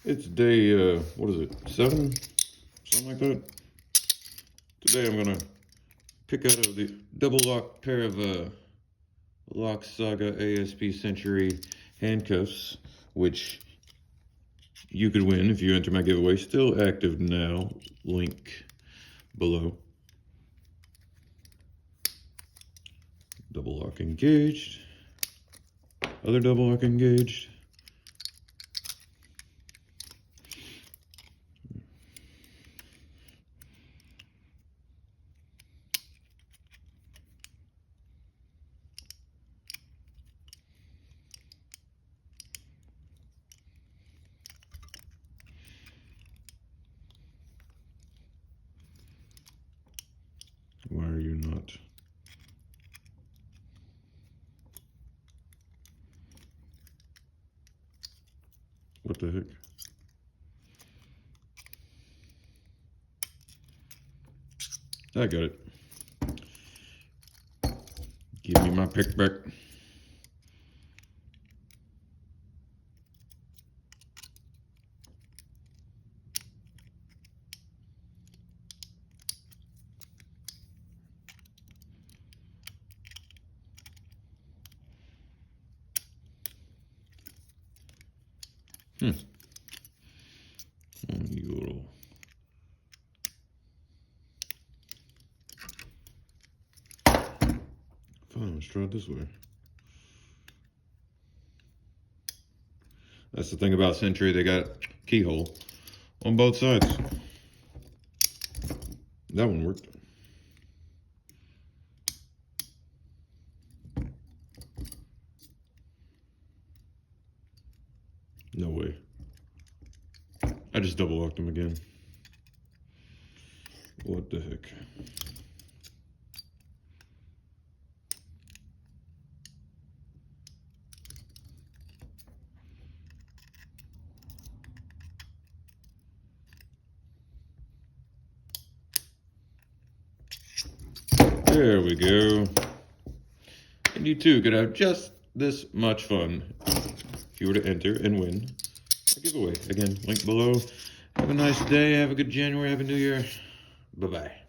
It's day, what is it, 7? Something like that. Today I'm gonna pick out of the double lock pair of Lock Saga ASP Century handcuffs, which you could win if you enter my giveaway. Still active now. Link below. Double lock engaged. Other double lock engaged. Why are you not? What the heck? I got it. Give me my pick back. You little. Fine, let's try it this way. That's the thing about Century, they got keyhole on both sides. That one worked. No way. I just double locked them again. What the heck? There we go. And you too could have just this much fun if you were to enter and win a giveaway. Again, link below. Have a nice day. Have a good January. Have a new year. Bye-bye.